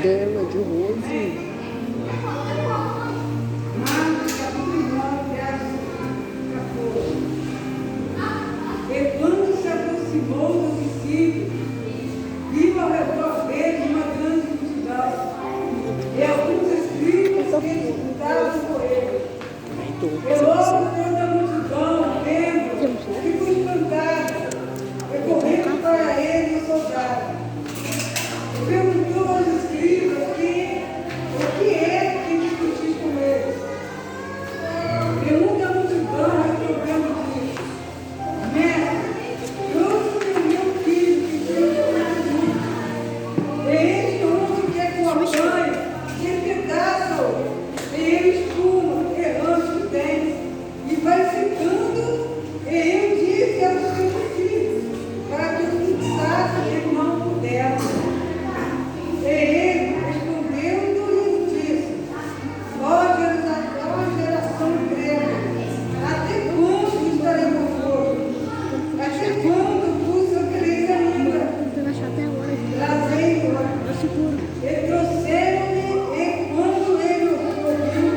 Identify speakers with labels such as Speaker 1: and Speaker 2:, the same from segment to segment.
Speaker 1: dela, de Rose.
Speaker 2: E quando se aproximou do discípulo, viu ao redor dele uma grande multidão e alguns escribas que disputavam com ele. E logo toda a multidão, vendo, ficou espantada, e correndo para ele o soldado. E perguntou aos escribas o que é que discutis com eles. E muita multidão respondendo disse: Mestre, trouxe o meu filho que tem muito. E este homem quer que o apanhe, despedaça-o, e ele espuma, errante os dentes, e vai secando. E eu disse aos seus filhos, para que os fixassem e não puderam. E ele, respondendo-lhes, disse: Ó geração incrédula, até quando estarei convosco? Até quando vos eu quereis ainda? Trazei-o, e trouxeram-lhe, e quando ele o ouviu,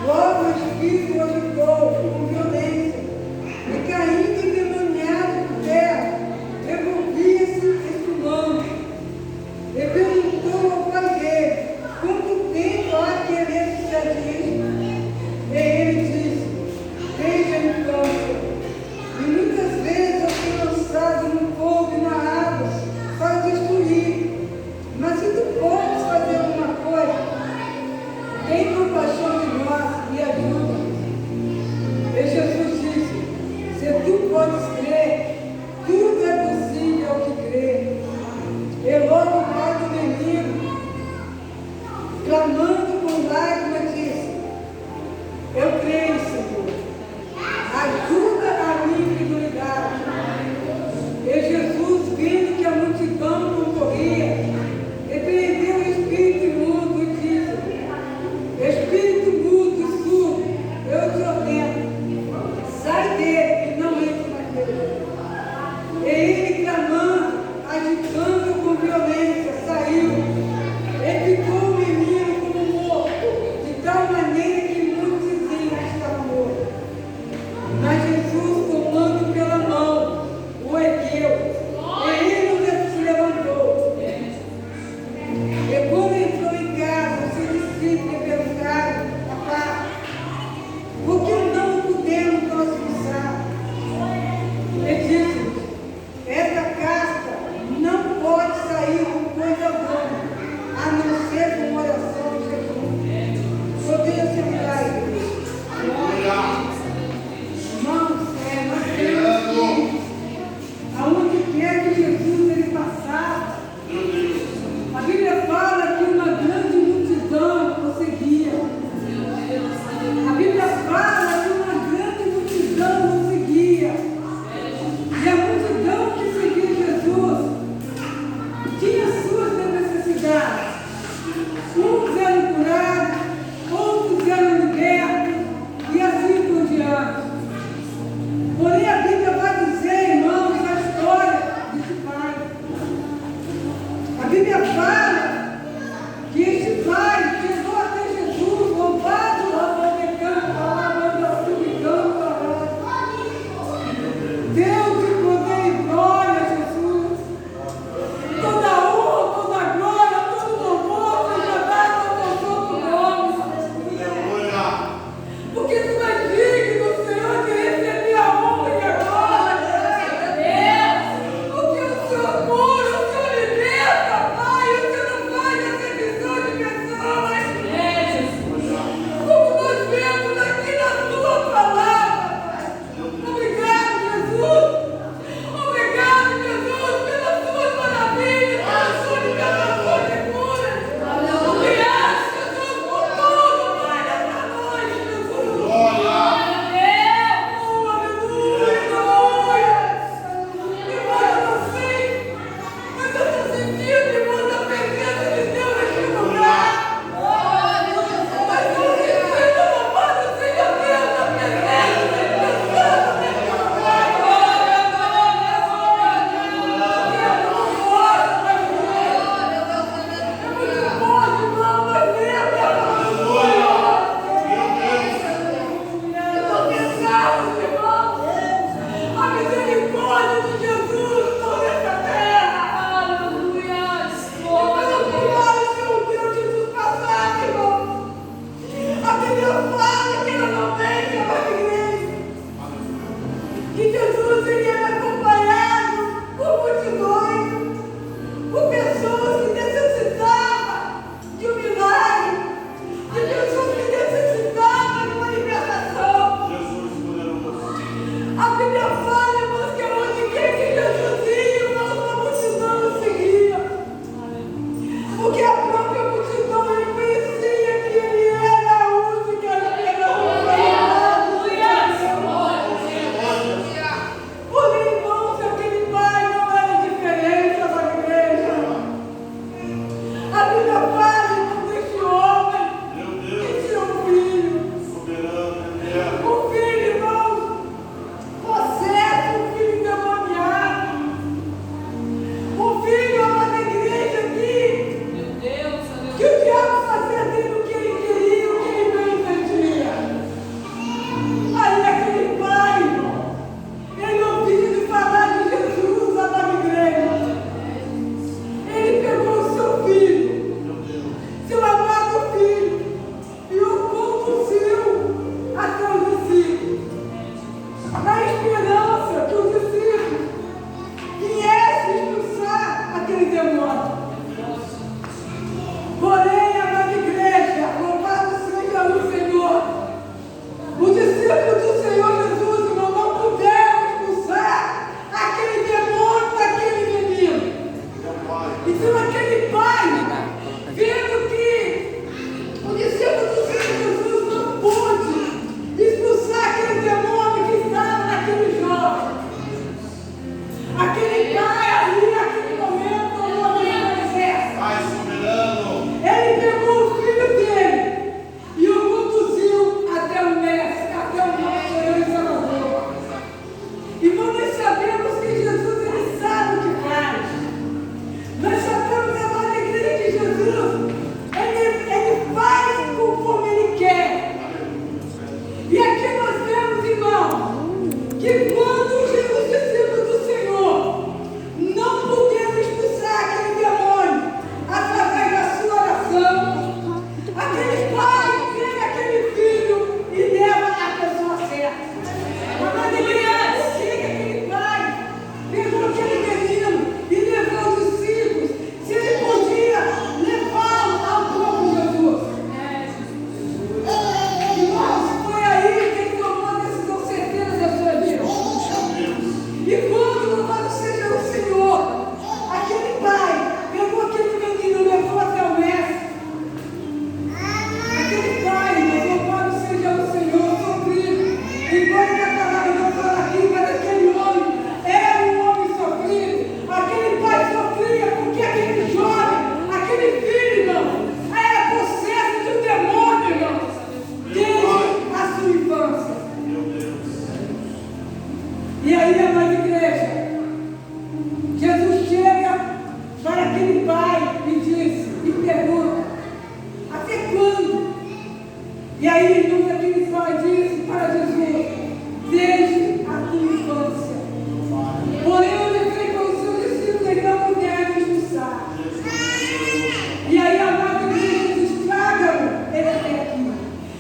Speaker 2: logo o espírito o agitou com violência, e caindo endemoniado por terra, revolvia-se espumando. E perguntou ao pai dele: Quanto tempo há que ele está disto? E ele disse: Desde a infância. E muitas vezes eu fui lançado no fogo e na água para destruir. Mas se tu podes fazer alguma coisa, tem compaixão de nós e ajuda-nos. E Jesus disse: Se tu podes crer, tudo é possível ao que crê. E logo o pai do menino, clamando com lágrimas, disse: Eu creio, Senhor, ajuda a minha incredulidade. E Jesus, vendo que a multidão concorria, repreendeu o espírito imundo e disse: Espírito mudo e surdo, eu te ordeno, sai dele e não entre naquele. E ele, clamando, agitando com violência, saiu e ficou o menino como morto, de tal maneira que muitos diziam que estava morto. Mas Jesus, tomando pela mão, o ergueu, e ele se levantou. E quando entrou em casa, os seus discípulos lhe perguntaram: Papá, por que não o pudemos nós expulsar? E disse: Essa casta não pode sair com coisa boa, a não ser com oração de Jesus. Poderia sentar aí. Irmãos, nós temos que, aonde quer que Jesus ele passava, a Bíblia fala que uma grande multidão o seguia. A Bíblia fala que uma grande multidão o seguia. E a multidão que seguia Jesus tinha suas necessidades. Porque a própria multidão reconhecia que ele era a única esperança. Por irmãos, aquele pai não era diferente da igreja. A Bíblia fala então desse homem que tinha um filho. Um filho, irmãos, possesso, um filho endemoniado. Um filho, amada igreja, que o diabo fazia dele o que ele queria, o que ele não entendia. Aí aquele pai, ele ouvindo falar de Jesus, amada igreja, ele pegou o seu filho, seu amado filho, e o conduziu até os discípulos, na esperança que os discípulos viessem expulsar aquele demônio. Porém, amada igreja, louvado seja o Senhor, os discípulos do Senhor Jesus, irmão, não puderam expulsar aquele demônio daquele menino. Então aquele pai, vendo que o discípulo do Senhor Jesus não pôde expulsar aquele demônio que estava naquele jovem, aquele pai ali, naquele momento, tomou a mesma exército. Ele pegou o filho dele e o conduziu até o mestre, até o nosso Senhor e Salvador. Irmão, nós sabemos que Jesus, ele sabe o que faz. Nós sabemos, amada igreja, que Jesus, ele faz conforme ele quer. E aqui nós vemos, irmão, que quando os discípulos do Senhor não puderam expulsar aquele demônio através da sua oração, aquele pai pega aquele filho e leva a pessoa certa. Amada igreja, por que aquele pai pegou aquele menino e levou os discípulos, se ele podia levá-lo ao próprio Jesus? Irmãos, foi aí que ele tomou a decisão certeira da sua vida. E quando, louvado seja o Senhor, aquele pai pegou aquele menino e levou até o mestre. Aquele pai, louvado seja o Senhor, sofrido. Embora que a palavra não fala aqui, mas aquele homem era um homem sofrido. Aquele pai sofria porque aquele jovem, aquele filho, irmão, era possesso de um demônio, irmão, desde a sua infância. E aí, amada igreja, Jesus chega para aquele pai e diz, e pergunta, até quando? E aí, irmãos, aquele pai disse para Jesus, desde a tua infância. Porém, eu levei com os seus discípulos e não puderam expulsar. E aí, amada igreja, Jesus, traga-o, ele até aqui.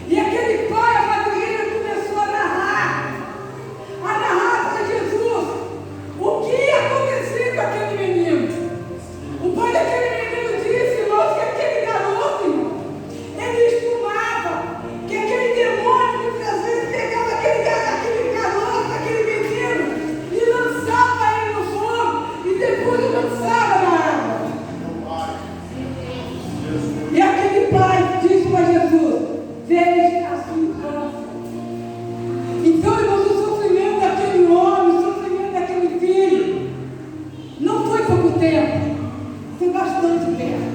Speaker 2: E aquele pai, amada igreja, começou a narrar para Jesus o que ia acontecer com aquele menino. O pai daquele menino disse, irmãos, que aquele garoto, irmão, ele espumava, que aquele demônio muitas vezes pegava aquele garoto, aquele menino, e lançava ele no fogo, e depois lançava na água. E aquele pai disse para Jesus, desde a sua infância. Então, irmãos, o sofrimento daquele homem, o sofrimento daquele filho, não foi pouco tempo, foi bastante tempo.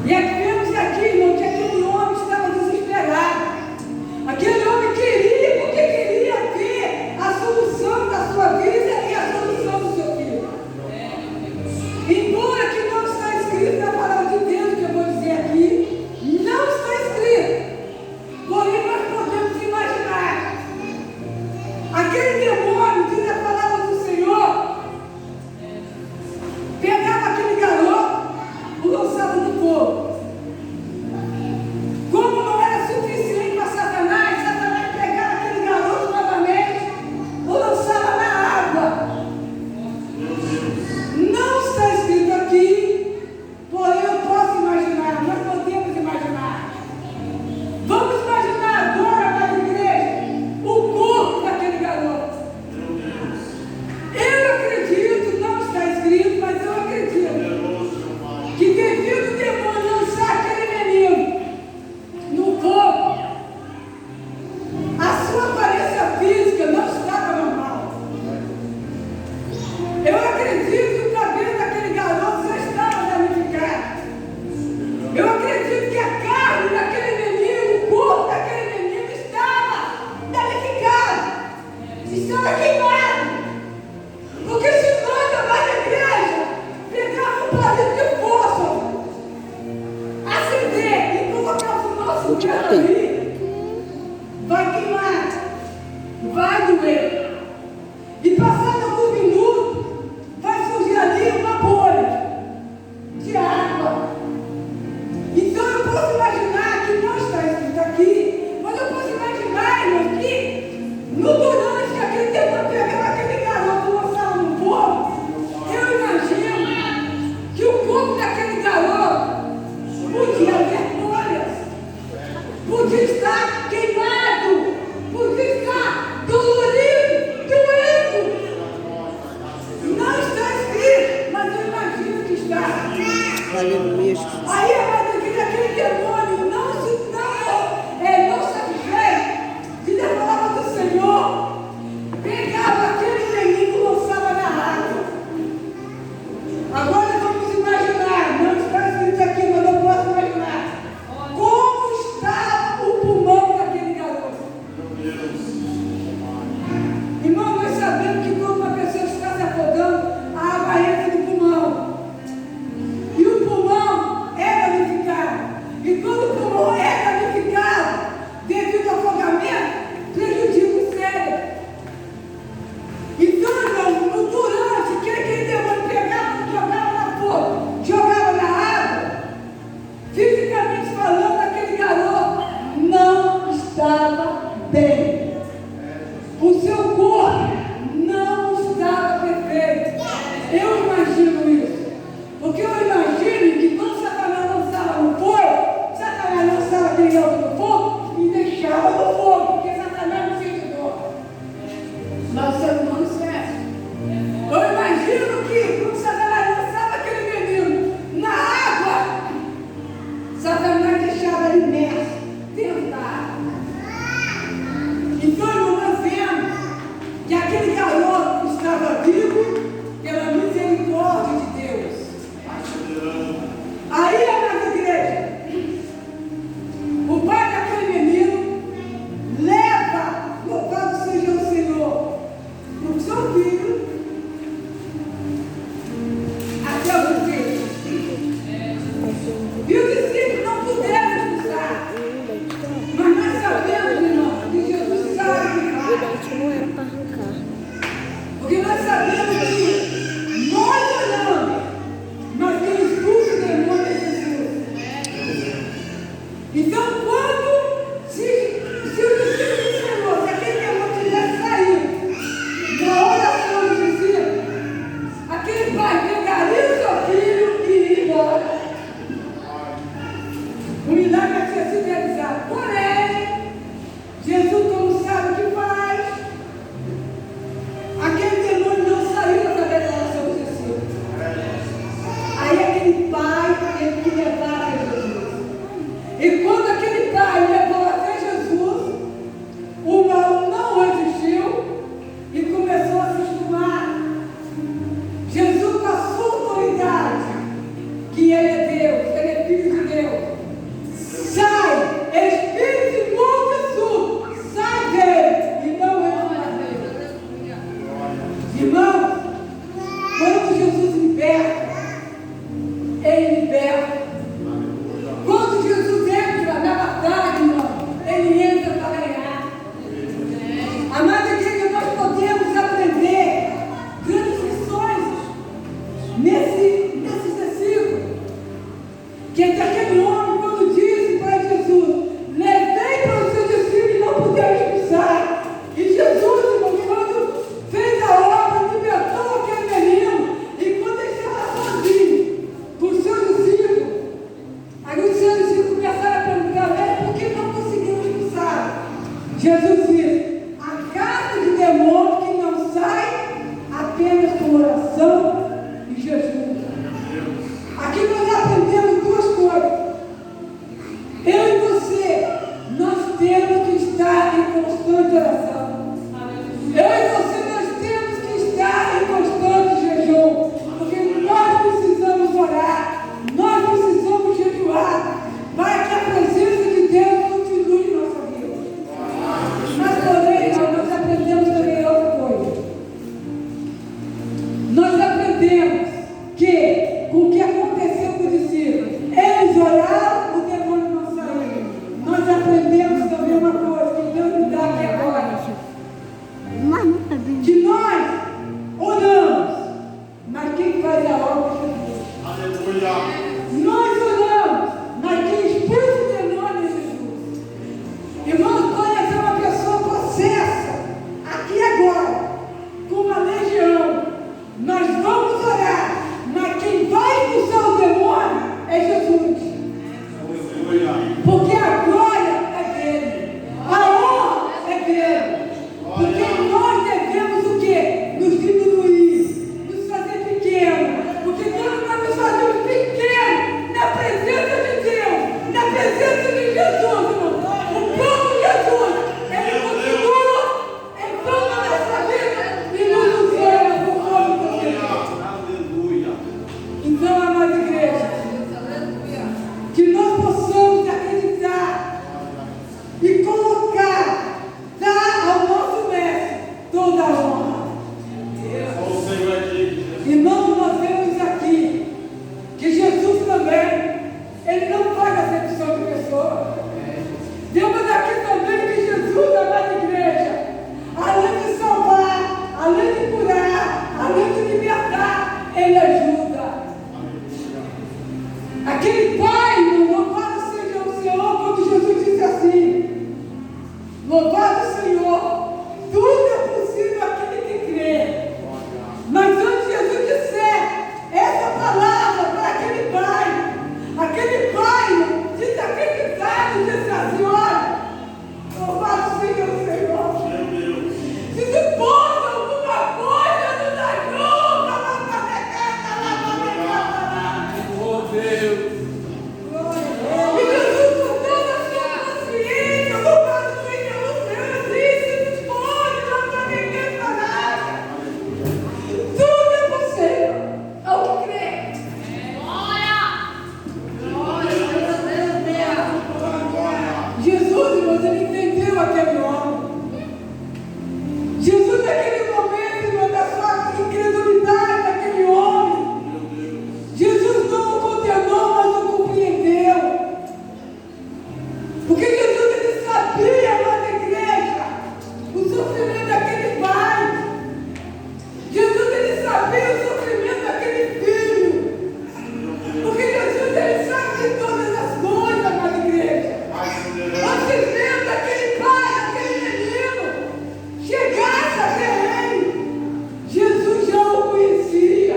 Speaker 2: E aqui vemos aqui, irmão, que aquele homem estava desesperado. Aquele homem queria, porque queria ver a solução da sua vida e a solução do seu filho. Embora que não está escrito na palavra de Deus, que eu vou dizer aqui, não está escrito vai queimar, vai doer. E passado alguns minutos, vai surgir ali uma bolha de água. Então eu posso imaginar que não está escrito aqui, mas eu posso imaginar, irmão, que no durante que aquele tempo pegava aquele garoto lançado no fogo, eu imagino que o corpo daquele garoto podia ter bolhas, podia estar queimado, podia estar dolorido, doendo. Não está escrito, mas eu imagino que está.
Speaker 1: Aleluia.
Speaker 2: Aí, amado, que aquele demônio não satisfeito de ler a palavra do Senhor, pegava aquele menino e lançava na água. Agora vamos imaginar, não está escrito aqui, mas eu posso imaginar como estava o pulmão daquele garoto. Irmão, nós sabemos que quando uma pessoa está se afogando, a água entra no pulmão. E o pulmão é danificado. E quando o pulmão é danificado, devido ao afogamento, prejudica o cérebro. Então, irmão, durante que aquele demônio pegava, jogava na fogo, jogava na água, fisicamente falando, aquele garoto não estava bem. O seu corpo não estava perfeito. Eu imagino isso. Porque eu imagino que quando Satanás lançava no fogo, Satanás lançava aquele alvo no fogo e deixava no fogo, porque Satanás não sente dor. Mas o ser humano esquece. Eu imagino que quando Satanás lançava aquele menino na água, Satanás deixava ele imerso dentro da água. Então, irmão, nós vemos que aquele garoto estava vivo pela misericórdia de Deus. Aí, amada igreja, o pai daquele menino leva, louvado seja o Senhor, o seu filho até o discípulo. E os discípulos não puderam expulsar. Mas nós sabemos, irmão, que Jesus sabe que faz.
Speaker 1: Não era para arrancar.
Speaker 2: Porque nós sabemos que nós olhamos, mas quem expulsa o demônio é Jesus. Então, se o discípulo do Senhor, se aquele demônio tivesse saído na oração do discípulo, aquele pai pegaria o seu filho e iria embora. O milagre vai ser sido realizado. Porém, Jesus, como sabe o que faz, aquele demônio não saiu através da oração do discípulo. Aí aquele pai teve que levar até Jesus. E quando aquele pai levou até Jesus, o mal não resistiu e começou a se esfumar. Jesus, com a sua autoridade, que ele é Deus, ele é filho de Deus, sai, espírito imundo, sai dele e não entra mais nele. Irmãos, quando Jesus liberta, ele liberta. Quando Jesus entra na batalha, irmão, ele entra para ganhar. Amada igreja, nós podemos aprender grandes lições nesses versículos. Que é daquele homem, quando disse para Jesus, levei para os seus discípulos e não puderam expulsar. E Jesus, irmão, quando fez a obra, libertou aquele menino, e quando ele estava sozinho com os seus discípulos, aí os seus discípulos começaram a perguntar a ele por que não conseguiram expulsar. Jesus disse, a casa de demônio que não sai apenas com oração e jejum. Aqui nós aprendemos duas coisas. aquele pai, louvado seja o Senhor, quando Jesus disse assim, louvado Senhor, tudo é possível aquele que crê. Mas antes Jesus disser essa palavra para aquele pai desacreditado, disse assim, olha, louvado seja o Senhor. Se tu pôs alguma coisa nos ajuda,
Speaker 3: Oh Deus.
Speaker 2: e Jesus, com toda a sua consciência, louvado seja o Senhor, disse, dispôs, não para ninguém parar. Tudo é possível ao que crê. Jesus, irmãos, ele entendeu aquele homem. Jesus, naquele momento, irmão, da sua incredulidade daquele homem, Jesus não o condenou, mas o compreendeu. Porque Jesus, ele sabia, amada igreja, o sofrimento daquele pai. Jesus, ele sabia o sofrimento daquele filho. Porque Jesus, ele sabe de todas as coisas, amada igreja. Antes mesmo daquele pai, daquele menino chegasse até ele, Jesus já o conhecia.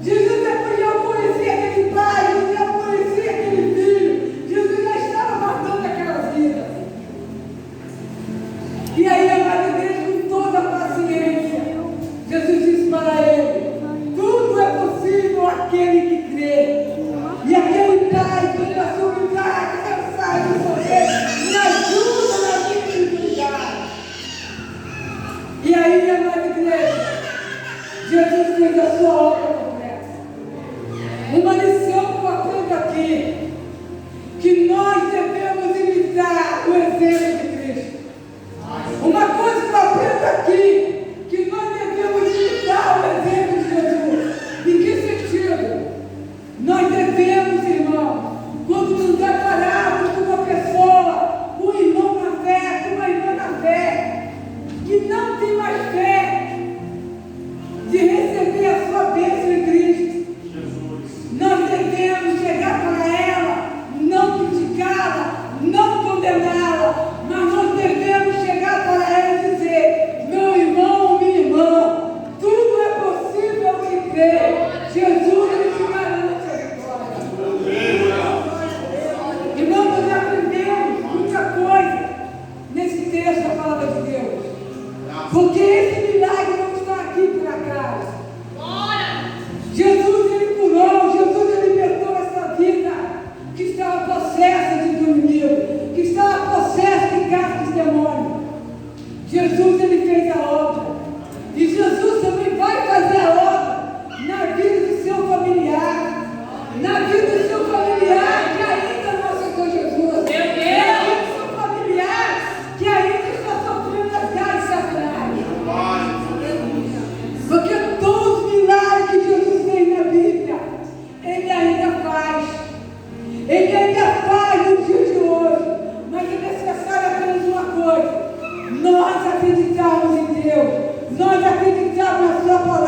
Speaker 2: Jesus já conhecia aquele pai, Jesus já conhecia aquele filho. Jesus já estava guardando aquelas vidas. E aí, amada igreja, com toda a paciência, Jesus disse para ele, tudo é possível àquele que crê. E aquele pai, toda a sua humildade, cansado de sofrer, me ajuda na minha dificuldade. E aí, amada igreja, Jesus fez a sua obra completa. Uma lição que eu aprendo aqui, que nós devemos imitar o exemplo de Cristo. Uma coisa que eu aprendo aqui, que nós devemos imitar o exemplo de Jesus. Em que sentido? Nós devemos, irmão, quando nos depararmos com uma pessoa, um irmão na fé, com uma irmã na fé, que não tem mais fé de receber a sua bênção em Cristo, nós devemos chegar para ela, não criticá-la, não condená-la, mas nós devemos chegar para ela e dizer, meu irmão, minha irmã, tudo é possível ao que crê. Jesus, ele te garante a vitória. Irmão, nós aprendemos muita coisa nesse texto da palavra de Deus. Porque esse milagre não está aqui por acaso. Jesus, ele curou, Jesus, ele libertou essa vida que estava possessa de inimigo, que estava possessa de cascos demônios. Jesus, ele fez a obra. E Jesus também vai fazer a obra na vida do seu familiar. Na vida do seu familiar que ainda não aceitou Jesus. Na vida do seu familiar que ainda está sofrendo as garras de Satanás. Porque todos os milagres que Jesus fez na Bíblia, ele ainda faz. Ele ainda faz no dia de hoje. Mas é necessário apenas uma coisa: nós acreditarmos em Deus, nós acreditarmos na sua palavra.